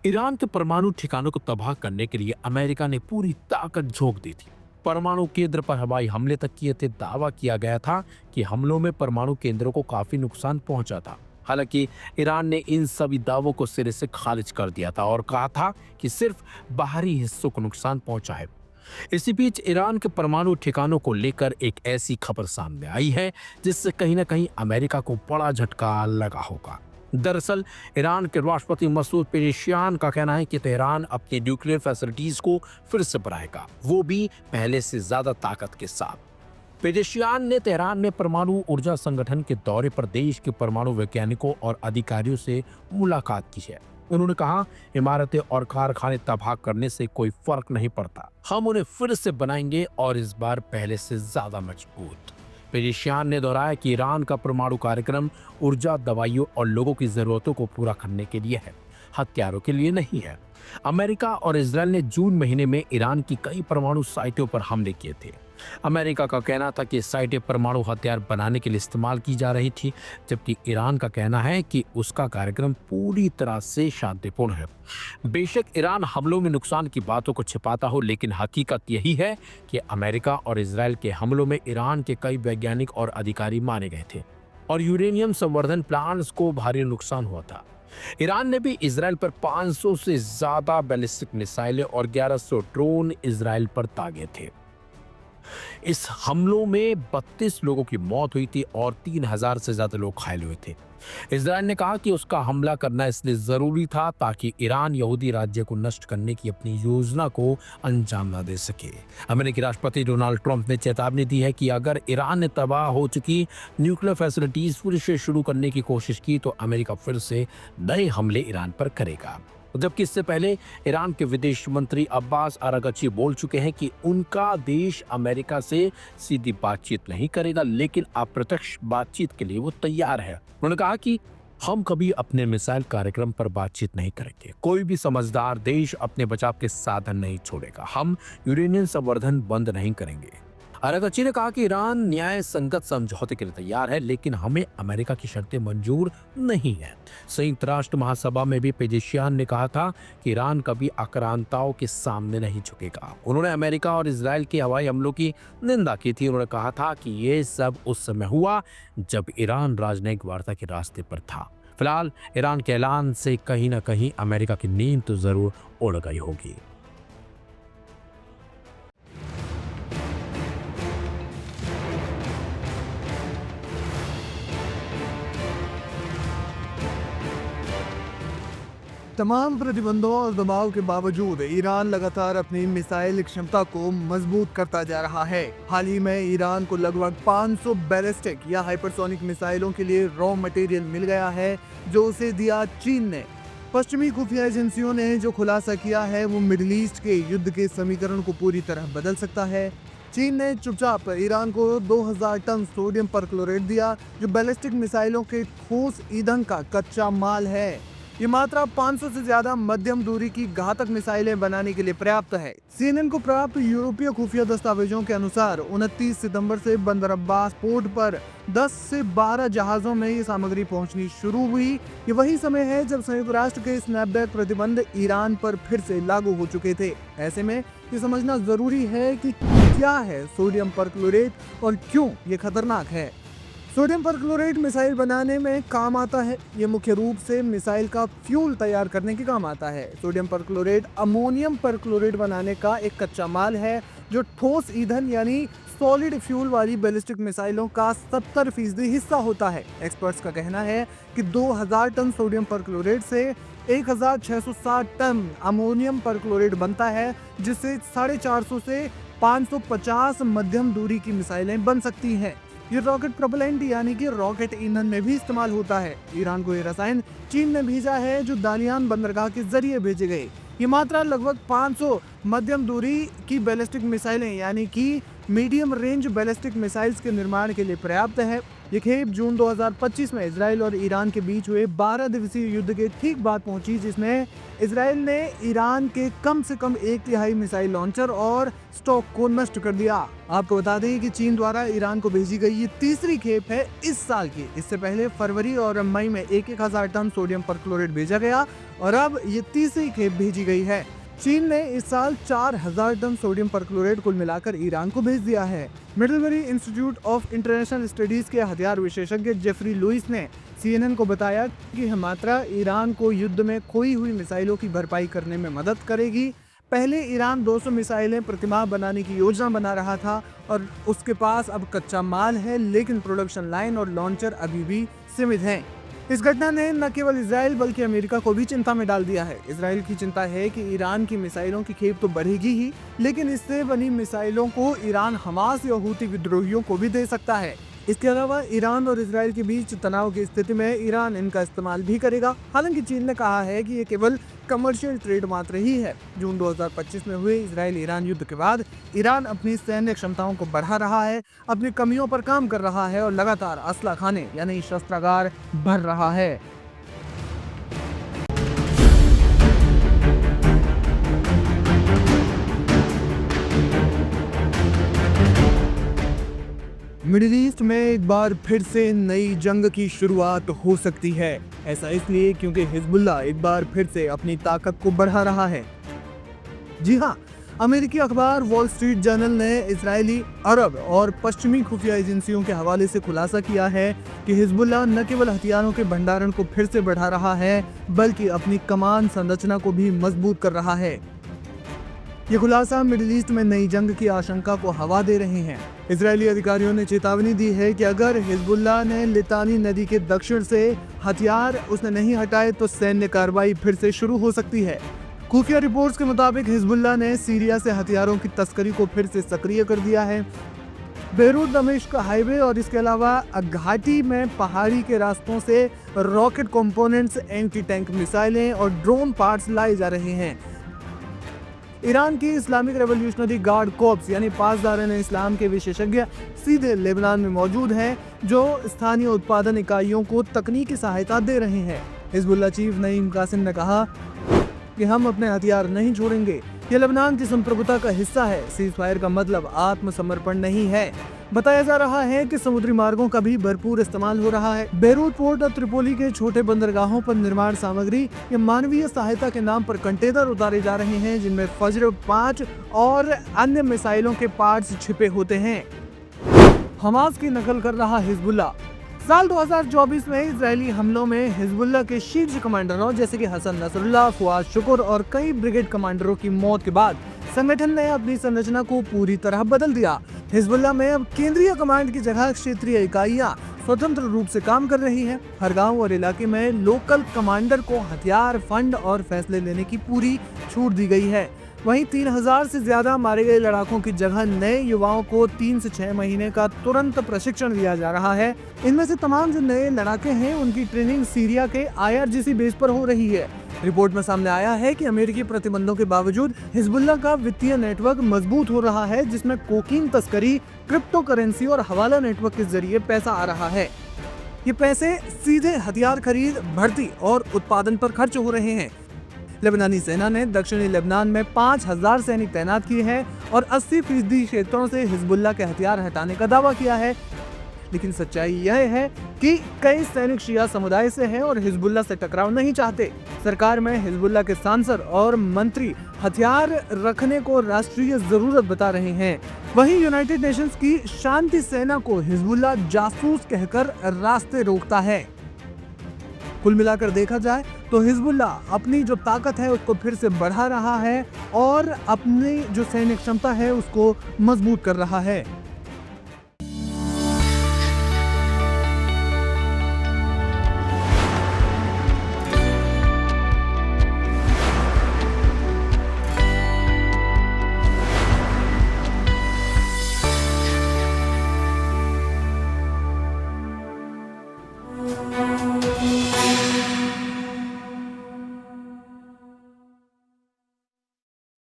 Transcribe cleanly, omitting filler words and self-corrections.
Iran के परमाणु ठिकानों को तबाह करने के लिए अमेरिका ने पूरी ताकत झोंक दी थी। परमाणु केंद्र पर हवाई हमले तक किए थे। दावा किया गया था कि हमलों में परमाणु केंद्रों को काफी नुकसान पहुंचा था। हालांकि ईरान ने इन सभी दावों को सिरे से खारिज कर दिया था और कहा था कि सिर्फ बाहरी हिस्सों को नुकसान पहुंचा है। इसी बीच ईरान के परमाणु ठिकानों को लेकर एक ऐसी खबर सामने आई है जिससे कहीं ना कहीं अमेरिका को बड़ा झटका लगा होगा। दरअसल ईरान के राष्ट्रपति मसूद पेजेशियान का कहना है कि तेहरान अपनी न्यूक्लियर फैसिलिटीज को फिर से बढ़ाएगा, वो भी पहले से ज्यादा ताकत के साथ। पेजेशियान ने तेहरान में परमाणु ऊर्जा संगठन के दौरे पर देश के परमाणु वैज्ञानिकों और अधिकारियों से मुलाकात की है। उन्होंने कहा, इमारतें और कारखाने तबाह करने से कोई फर्क नहीं पड़ता, हम उन्हें फिर से बनाएंगे और इस बार पहले से ज्यादा मजबूत। पेजेशियान ने दोहराया कि ईरान का परमाणु कार्यक्रम ऊर्जा, दवाइयों और लोगों की जरूरतों को पूरा करने के लिए है, हथियारों के लिए नहीं है। अमेरिका और इजरायल ने जून महीने में ईरान की कई परमाणु साइटों पर हमले किए थे। अमेरिका का कहना था कि साइटें परमाणु हथियार बनाने के लिए इस्तेमाल की जा रही थी, जबकि ईरान का कहना है कि उसका कार्यक्रम पूरी तरह से शांतिपूर्ण है। बेशक ईरान हमलों में नुकसान की बातों को छिपाता हो, लेकिन हकीकत यही है कि अमेरिका और इजरायल के हमलों में ईरान के कई वैज्ञानिक और अधिकारी मारे गए थे और यूरेनियम संवर्धन प्लांट्स को भारी नुकसान हुआ था। ईरान ने भी इजरायल पर 500 से ज्यादा बैलिस्टिक मिसाइलें और 1100 ड्रोन इजरायल पर दागे थे। इस हमलों में 32 लोगों की मौत हुई थी और 3000 से ज्यादा लोग घायल हुए थे। इजरायल ने कहा कि उसका हमला करना इसलिए जरूरी था ताकि ईरान यहूदी राज्य को नष्ट करने की अपनी योजना को अंजाम न दे सके। अमेरिकी राष्ट्रपति डोनाल्ड ट्रंप ने चेतावनी दी है कि अगर ईरान ने तबाह हो चुकी न्यूक्लियर फैसिलिटीज फिर से शुरू करने की कोशिश की तो अमेरिका फिर से नए हमले ईरान पर करेगा। जबकि इससे पहले ईरान के विदेश मंत्री अब्बास अरागची बोल चुके हैं कि उनका देश अमेरिका से सीधी बातचीत नहीं करेगा, लेकिन अप्रत्यक्ष बातचीत के लिए वो तैयार है। उन्होंने कहा कि हम कभी अपने मिसाइल कार्यक्रम पर बातचीत नहीं करेंगे। कोई भी समझदार देश अपने बचाव के साधन नहीं छोड़ेगा। हम यूरेनियम संवर्धन बंद नहीं करेंगे। अरागची ने कहा कि ईरान न्याय संगत समझौते के लिए तैयार है, लेकिन हमें अमेरिका की शर्तें मंजूर नहीं है। संयुक्त राष्ट्र महासभा में भी पेजेशियान ने कहा था कि ईरान कभी आक्रांताओं के सामने नहीं झुकेगा। उन्होंने अमेरिका और इजरायल के हवाई हमलों की निंदा की थी। उन्होंने कहा था कि ये सब उस समय हुआ जब ईरान राजनयिक वार्ता के रास्ते पर था। फिलहाल ईरान के ऐलान से कहीं न कहीं अमेरिका की नींद तो जरूर उड़ गई होगी। तमाम प्रतिबंधों और दबाव के बावजूद ईरान लगातार अपनी मिसाइल क्षमता को मजबूत करता जा रहा है। हाल ही में ईरान को लगभग 500 बैलिस्टिक या हाइपरसोनिक मिसाइलों के लिए रॉ मटेरियल मिल गया है, जो उसे दिया चीन ने। पश्चिमी खुफिया एजेंसियों ने जो खुलासा किया है वो मिडिल ईस्ट के युद्ध के समीकरण को पूरी तरह बदल सकता है। चीन ने चुपचाप ईरान को 2000 टन सोडियम परक्लोरेट दिया, जो बैलिस्टिक मिसाइलों के ठोस ईंधन का कच्चा माल है। ये मात्रा 500 से ज्यादा मध्यम दूरी की घातक मिसाइलें बनाने के लिए पर्याप्त है। CNN को प्राप्त यूरोपीय खुफिया दस्तावेजों के अनुसार 29 सितंबर से बंदर अब्बास पोर्ट पर 10 से 12 जहाजों में ये सामग्री पहुंचनी शुरू हुई। ये वही समय है जब संयुक्त राष्ट्र के स्नैपबैक प्रतिबंध ईरान पर फिर से लागू हो चुके थे। ऐसे में ये समझना जरूरी है कि क्या है सोडियम परक्लोरेट और क्यों ये खतरनाक है। सोडियम परक्लोरेट मिसाइल बनाने में काम आता है। ये मुख्य रूप से मिसाइल का फ्यूल तैयार करने के काम आता है। सोडियम परक्लोरेट अमोनियम परक्लोरेट बनाने का एक कच्चा माल है, जो ठोस ईंधन यानी सॉलिड फ्यूल वाली बैलिस्टिक मिसाइलों का 70% हिस्सा होता है। एक्सपर्ट्स का कहना है कि 2000 टन सोडियम परक्लोरेट से 1660 टन अमोनियम परक्लोरेट बनता है, जिससे 450 से 550 मध्यम दूरी की मिसाइलें बन सकती हैं। ये रॉकेट प्रोपेलेंट यानी कि रॉकेट ईंधन में भी इस्तेमाल होता है। ईरान को ये रसायन चीन ने भेजा है, जो दालियान बंदरगाह के जरिए भेजे गए। ये मात्रा लगभग 500 मध्यम दूरी की बैलिस्टिक मिसाइलें यानी कि मीडियम रेंज बैलिस्टिक मिसाइल्स के निर्माण के लिए पर्याप्त है। ये खेप जून 2025 में इजराइल और ईरान के बीच हुए 12 दिवसीय युद्ध के ठीक बाद पहुंची, जिसमें इजराइल ने ईरान के कम से कम 1/3 मिसाइल लॉन्चर और स्टॉक को नष्ट कर दिया। आपको बता दें कि चीन द्वारा ईरान को भेजी गई ये तीसरी खेप है इस साल की। इससे पहले फरवरी और मई में 1,000 टन सोडियम परक्लोरेट भेजा गया और अब ये तीसरी खेप भेजी गई है। चीन ने इस साल 4,000 टन सोडियम परक्लोरेट कुल मिलाकर ईरान को भेज दिया है। मिडलबरी इंस्टीट्यूट ऑफ इंटरनेशनल स्टडीज के हथियार विशेषज्ञ जेफरी लुइस ने CNN को बताया कि यह मात्रा ईरान को युद्ध में खोई हुई मिसाइलों की भरपाई करने में मदद करेगी। पहले ईरान 200 मिसाइलें प्रतिमाह बनाने की योजना बना रहा था और उसके पास अब कच्चा माल है, लेकिन प्रोडक्शन लाइन और लॉन्चर अभी भी सीमित हैं। इस घटना ने न केवल इजराइल बल्कि अमेरिका को भी चिंता में डाल दिया है। इजराइल की चिंता है कि ईरान की मिसाइलों की खेप तो बढ़ेगी ही, लेकिन इससे बनी मिसाइलों को ईरान हमास या हूती विद्रोहियों को भी दे सकता है। इसके अलावा ईरान और इजराइल के बीच तनाव की स्थिति में ईरान इनका इस्तेमाल भी करेगा। हालांकि चीन ने कहा है कि ये केवल कमर्शियल ट्रेड मात्र ही है। जून 2025 में हुए इजराइल ईरान युद्ध के बाद ईरान अपनी सैन्य क्षमताओं को बढ़ा रहा है, अपनी कमियों पर काम कर रहा है और लगातार असला खाने यानी शस्त्रागार भर रहा है। मिडिल ईस्ट में एक बार फिर से नई जंग की शुरुआत हो सकती है। ऐसा इसलिए क्योंकि हिजबुल्लाह एक बार फिर से अपनी ताकत को बढ़ा रहा है। जी हाँ, अमेरिकी अखबार वॉल स्ट्रीट जर्नल ने इजरायली, अरब और पश्चिमी खुफिया एजेंसियों के हवाले से खुलासा किया है कि हिजबुल्लाह न केवल हथियारों के भंडारण को फिर से बढ़ा रहा है, बल्कि अपनी कमान संरचना को भी मजबूत कर रहा है। ये खुलासा मिडिल ईस्ट में नई जंग की आशंका को हवा दे रहे हैं। इजरायली अधिकारियों ने चेतावनी दी है कि अगर हिजबुल्लाह ने लितानी नदी के दक्षिण से हथियार उसने नहीं हटाए तो सैन्य कार्रवाई फिर से शुरू हो सकती है। खुफिया रिपोर्ट्स के मुताबिक हिजबुल्लाह ने सीरिया से हथियारों की तस्करी को फिर से सक्रिय कर दिया है। बेरूत दमिश्क हाईवे और इसके अलावा घाटी में पहाड़ी के रास्तों से रॉकेट कंपोनेंट्स, एंटी टैंक मिसाइलें और ड्रोन पार्ट्स लाए जा रहे हैं। ईरान की इस्लामिक रेवोल्यूशनरी गार्ड कॉर्प्स यानी पासदारान इस्लाम के विशेषज्ञ सीधे लेबनान में मौजूद हैं, जो स्थानीय उत्पादन इकाइयों को तकनीकी सहायता दे रहे हैं। हिजबुल्लाह चीफ नईम कासिम ने कहा कि हम अपने हथियार नहीं छोड़ेंगे, ये लेबनान की संप्रभुता का हिस्सा है। सीज फायर का मतलब आत्मसमर्पण नहीं है। बताया जा रहा है कि समुद्री मार्गों का भी भरपूर इस्तेमाल हो रहा है। बेरूत पोर्ट और त्रिपोली के छोटे बंदरगाहों पर निर्माण सामग्री या मानवीय सहायता के नाम पर कंटेनर उतारे जा रहे हैं, जिनमें फज्र 5 और अन्य मिसाइलों के पार्ट्स छिपे होते हैं। हमास की नकल कर रहा हिजबुल्लाह। साल 2024 में इजरायली हमलों में हिजबुल्लाह के शीर्ष कमांडरों जैसे कि हसन नसरुल्लाह, फुआद शुक्र और कई ब्रिगेड कमांडरों की मौत के बाद संगठन ने अपनी संरचना को पूरी तरह बदल दिया। हिजबुल्लाह में अब केंद्रीय कमांड की जगह क्षेत्रीय इकाइयां स्वतंत्र रूप से काम कर रही हैं। हर गांव और इलाके में लोकल कमांडर को हथियार, फंड और फैसले लेने की पूरी छूट दी गई है। वहीं 3000 से ज्यादा मारे गए लड़ाकों की जगह नए युवाओं को 3 से 6 महीने का तुरंत प्रशिक्षण दिया जा रहा है। इनमें से तमाम जो नए लड़ाके हैं उनकी ट्रेनिंग सीरिया के IRGC बेस पर हो रही है। रिपोर्ट में सामने आया है कि अमेरिकी प्रतिबंधों के बावजूद हिजबुल्लाह का वित्तीय नेटवर्क मजबूत हो रहा है, जिसमें कोकीन तस्करी, क्रिप्टो करेंसी और हवाला नेटवर्क के जरिए पैसा आ रहा है। ये पैसे सीधे हथियार खरीद, भर्ती और उत्पादन पर खर्च हो रहे हैं। लेबनानी सेना ने दक्षिणी लेबनान में 5000 सैनिक तैनात किए हैं और 80% क्षेत्रों से हिजबुल्लाह के हथियार हटाने का दावा किया है। लेकिन सच्चाई यह है कि कई सैनिक शिया समुदाय से हैं और हिजबुल्लाह से टकराव नहीं चाहते। सरकार में हिजबुल्लाह के सांसद और मंत्री हथियार रखने को राष्ट्रीय जरूरत बता रहे हैं। वहीं यूनाइटेड नेशंस की शांति सेना को हिजबुल्लाह जासूस कहकर रास्ते रोकता है। कुल मिलाकर देखा जाए तो हिजबुल्लाह अपनी जो ताकत है उसको फिर से बढ़ा रहा है और अपनी जो सैन्य क्षमता है उसको मजबूत कर रहा है।